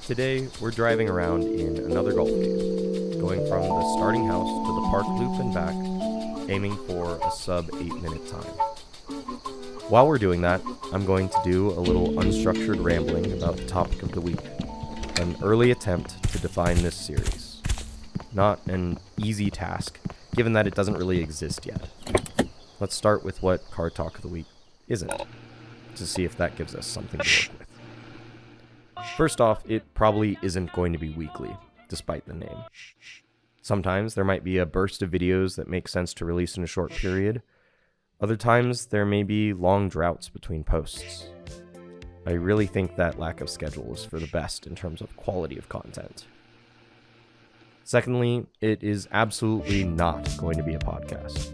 Today, we're driving around in another golf game, going from the starting house to the park loop and back, aiming for a sub 8-minute time. While we're doing that, I'm going to do a little unstructured rambling about the topic of the week, an early attempt to define this series. Not an easy task, given that it doesn't really exist yet. Let's start with what Car Talk of the Week isn't, to see if that gives us something to work with. First off, it probably isn't going to be weekly, despite the name. Sometimes there might be a burst of videos that make sense to release in a short period. Other times there may be long droughts between posts. I really think that lack of schedule is for the best in terms of quality of content. Secondly, it is absolutely not going to be a podcast.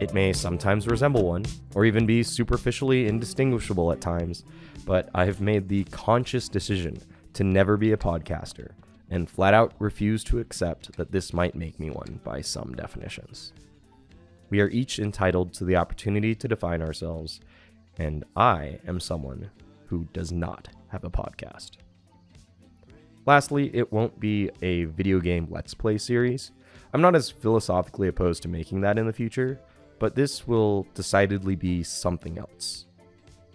It may sometimes resemble one, or even be superficially indistinguishable at times, but I have made the conscious decision to never be a podcaster, and flat out refuse to accept that this might make me one by some definitions. We are each entitled to the opportunity to define ourselves, and I am someone who does not have a podcast. Lastly, it won't be a video game Let's Play series. I'm not as philosophically opposed to making that in the future, but this will decidedly be something else.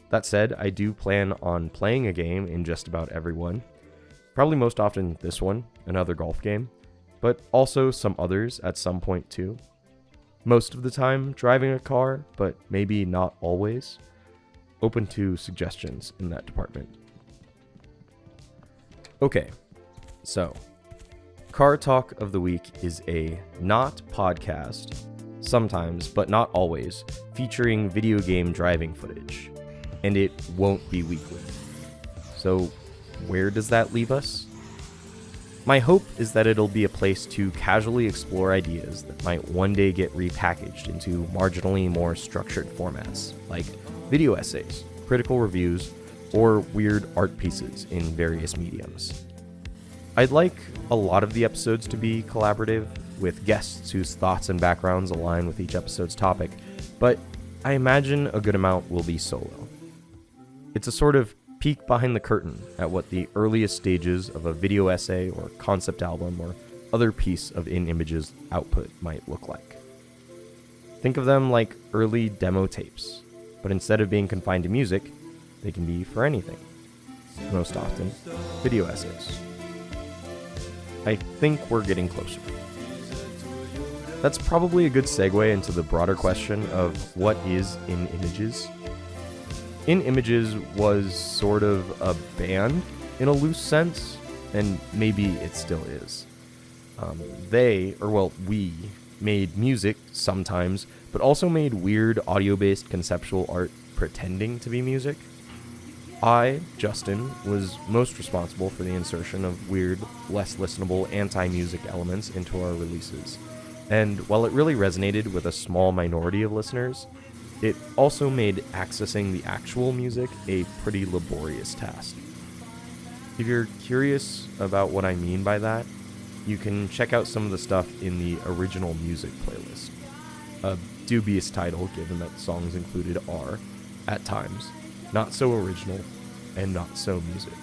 That said, I do plan on playing a game in just about every one. Probably most often this one, another golf game, but also some others at some point too. Most of the time driving a car, but maybe not always. Open to suggestions in that department. Okay, so Car Talk of the Week is a not podcast, sometimes, but not always, featuring video game driving footage. And it won't be weekly. So, where does that leave us? My hope is that it'll be a place to casually explore ideas that might one day get repackaged into marginally more structured formats, like video essays, critical reviews, or weird art pieces in various mediums. I'd like a lot of the episodes to be collaborative, with guests whose thoughts and backgrounds align with each episode's topic, but I imagine a good amount will be solo. It's a sort of peek behind the curtain at what the earliest stages of a video essay or concept album or other piece of in-images output might look like. Think of them like early demo tapes, but instead of being confined to music, they can be for anything. Most often, video essays. I think we're getting closer. That's probably a good segue into the broader question of what is in-images. In-Images was sort of a band in a loose sense, and maybe it still is. We made music sometimes, but also made weird audio-based conceptual art pretending to be music. I, Justin, was most responsible for the insertion of weird, less listenable anti-music elements into our releases. And while it really resonated with a small minority of listeners, it also made accessing the actual music a pretty laborious task. If you're curious about what I mean by that, you can check out some of the stuff in the original music playlist. A dubious title, given that the songs included are, at times, not so original and not so music.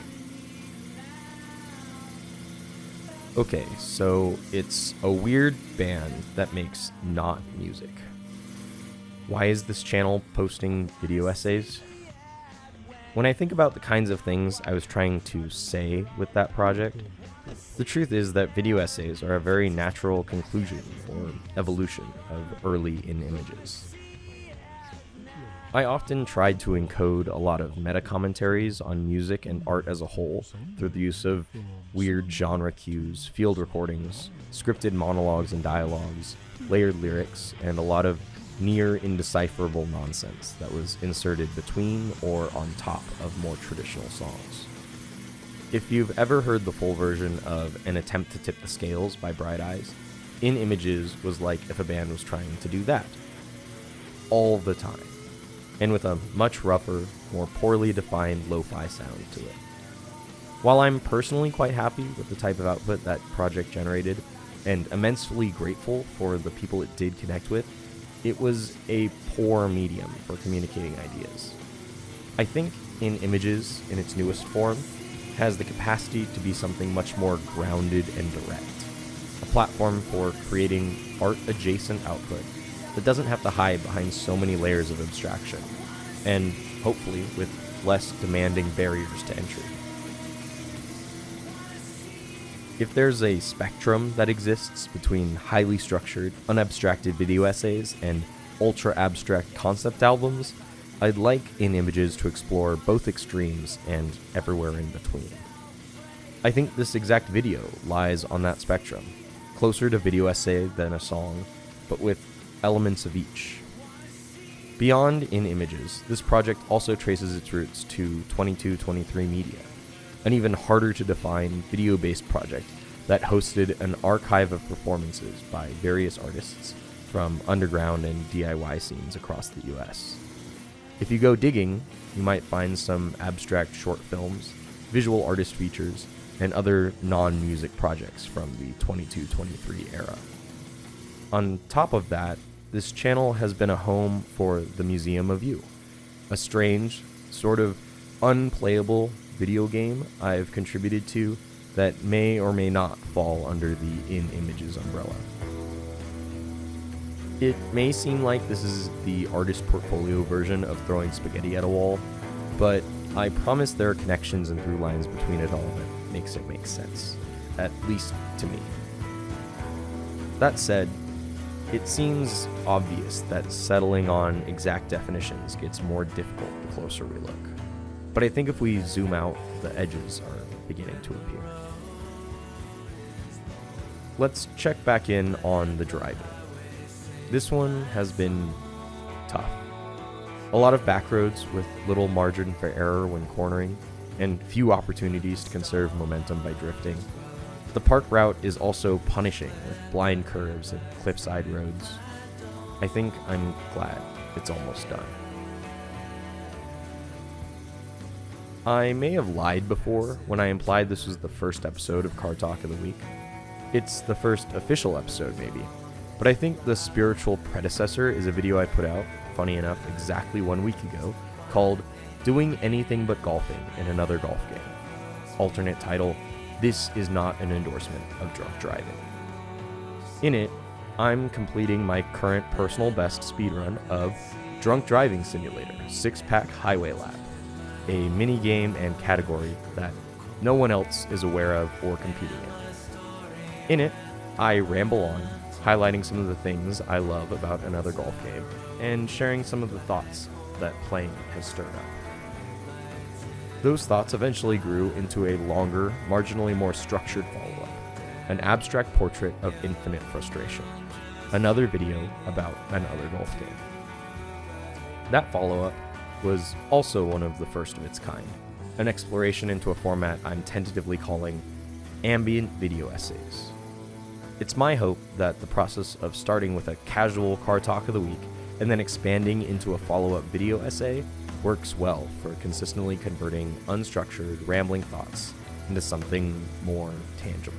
Okay, so it's a weird band that makes not music. Why is this channel posting video essays? When I think about the kinds of things I was trying to say with that project, the truth is that video essays are a very natural conclusion or evolution of early in-images. I often tried to encode a lot of meta-commentaries on music and art as a whole through the use of weird genre cues, field recordings, scripted monologues and dialogues, layered lyrics, and a lot of near indecipherable nonsense that was inserted between or on top of more traditional songs. If you've ever heard the full version of An Attempt to Tip the Scales by Bright Eyes, In-Images was like if a band was trying to do that. All the time. And with a much rougher, more poorly defined lo-fi sound to it. While I'm personally quite happy with the type of output that project generated, and immensely grateful for the people it did connect with, it was a poor medium for communicating ideas. I think In-Images, in its newest form, has the capacity to be something much more grounded and direct. A platform for creating art-adjacent output that doesn't have to hide behind so many layers of abstraction, and hopefully with less demanding barriers to entry. If there's a spectrum that exists between highly structured, unabstracted video essays and ultra-abstract concept albums, I'd like In Images to explore both extremes and everywhere in between. I think this exact video lies on that spectrum, closer to video essay than a song, but with elements of each. Beyond In Images, this project also traces its roots to 2223 Media, an even harder to define video-based project that hosted an archive of performances by various artists from underground and DIY scenes across the US. If you go digging, you might find some abstract short films, visual artist features, and other non-music projects from the 2223 era. On top of that, this channel has been a home for the Museum of You, a strange, sort of unplayable video game I've contributed to that may or may not fall under the In Images umbrella. It may seem like this is the artist portfolio version of throwing spaghetti at a wall, but I promise there are connections and through lines between it all that makes it make sense, at least to me. That said, it seems obvious that settling on exact definitions gets more difficult the closer we look. But I think if we zoom out, the edges are beginning to appear. Let's check back in on the driving. This one has been tough. A lot of back roads with little margin for error when cornering, and few opportunities to conserve momentum by drifting. The park route is also punishing with blind curves and cliffside roads. I think I'm glad it's almost done. I may have lied before when I implied this was the first episode of Car Talk of the Week. It's the first official episode, maybe. But I think the spiritual predecessor is a video I put out, funny enough, exactly 1 week ago, called Doing Anything But Golfing in Another Golf Game. Alternate title, This is Not an Endorsement of Drunk Driving. In it, I'm completing my current personal best speedrun of Drunk Driving Simulator 6-Pack Highway Lap, a mini-game and category that no one else is aware of or competing in. In it, I ramble on, highlighting some of the things I love about another golf game, and sharing some of the thoughts that playing has stirred up. Those thoughts eventually grew into a longer, marginally more structured follow-up, an abstract portrait of infinite frustration, another video about another golf game. That follow-up was also one of the first of its kind, an exploration into a format I'm tentatively calling ambient video essays. It's my hope that the process of starting with a casual Car Talk of the Week and then expanding into a follow-up video essay works well for consistently converting unstructured, rambling thoughts into something more tangible.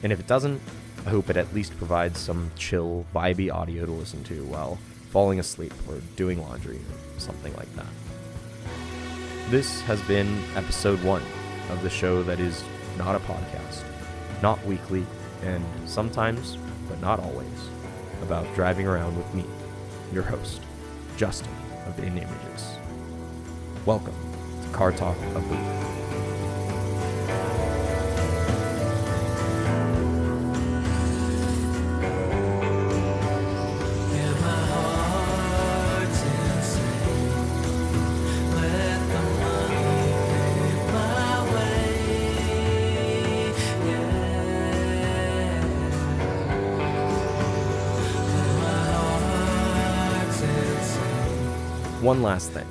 And if it doesn't, I hope it at least provides some chill, vibey audio to listen to while falling asleep or doing laundry or something like that. This has been episode 1 of the show that is not a podcast, not weekly, and sometimes, but not always, about driving around with me, your host, Justin of In Images. Welcome to Car Talk of the Week. One last thing.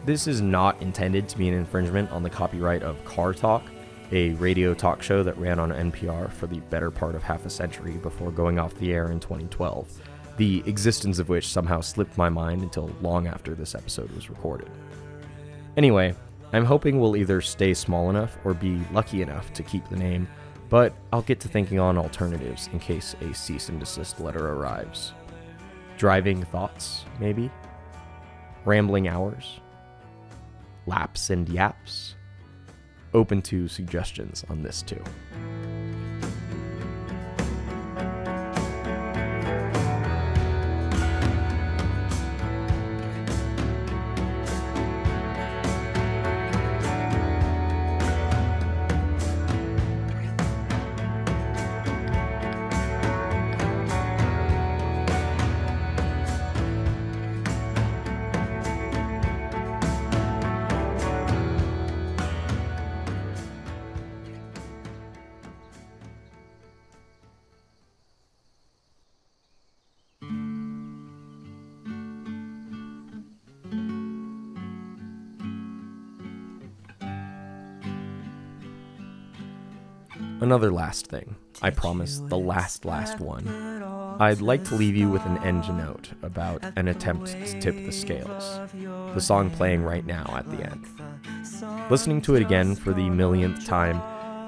This is not intended to be an infringement on the copyright of Car Talk, a radio talk show that ran on NPR for the better part of half a century before going off the air in 2012, the existence of which somehow slipped my mind until long after this episode was recorded. Anyway, I'm hoping we'll either stay small enough or be lucky enough to keep the name, but I'll get to thinking on alternatives in case a cease and desist letter arrives. Driving thoughts, maybe? Rambling hours? Laps and yaps? open to suggestions on this too. Another last thing, I promise the last one. I'd like to leave you with an end note about an attempt to tip the scales, the song playing right now at the end. Listening to it again for the millionth time,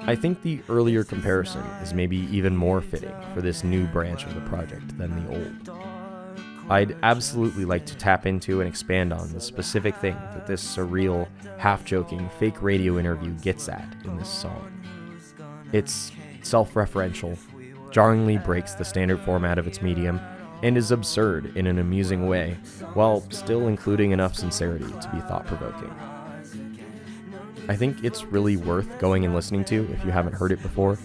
I think the earlier comparison is maybe even more fitting for this new branch of the project than the old. I'd absolutely like to tap into and expand on the specific thing that this surreal, half-joking, fake radio interview gets at in this song. It's self-referential, jarringly breaks the standard format of its medium, and is absurd in an amusing way, while still including enough sincerity to be thought-provoking. I think it's really worth going and listening to if you haven't heard it before,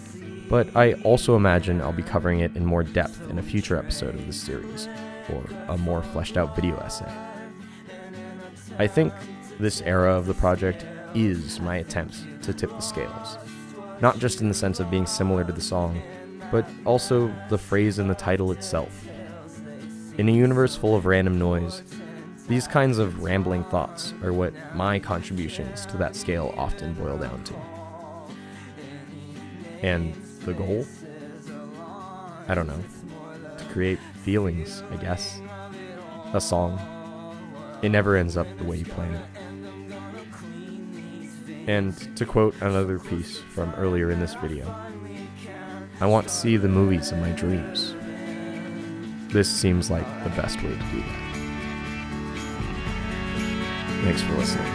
but I also imagine I'll be covering it in more depth in a future episode of this series, or a more fleshed out video essay. I think this era of the project is my attempt to tip the scales. Not just in the sense of being similar to the song, but also the phrase in the title itself. In a universe full of random noise, these kinds of rambling thoughts are what my contributions to that scale often boil down to. And the goal? I don't know. To create feelings, I guess. A song. It never ends up the way you plan it. And to quote another piece from earlier in this video, I want to see the movies of my dreams. This seems like the best way to do that. Thanks for listening.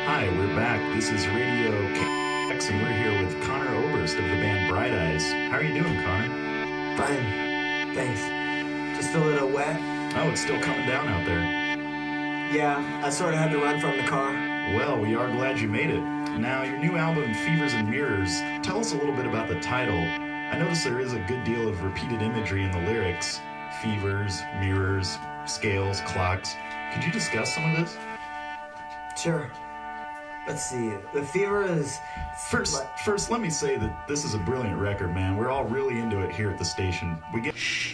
Hi, we're back. This is Radio KX, and we're here with Connor Oberst of the band Bright Eyes. How are you doing, Connor? Fine, thanks. Just a little wet. Oh, it's still coming down out there. Yeah, I sort of had to run from the car. Well, we are glad you made it. Now, your new album, Fevers and Mirrors, tell us a little bit about the title. I notice there is a good deal of repeated imagery in the lyrics. Fevers, mirrors, scales, clocks. Could you discuss some of this? Sure. Let's see. The fever is... First, let me say that this is a brilliant record, man. We're all really into it here at the station. We get... Shh.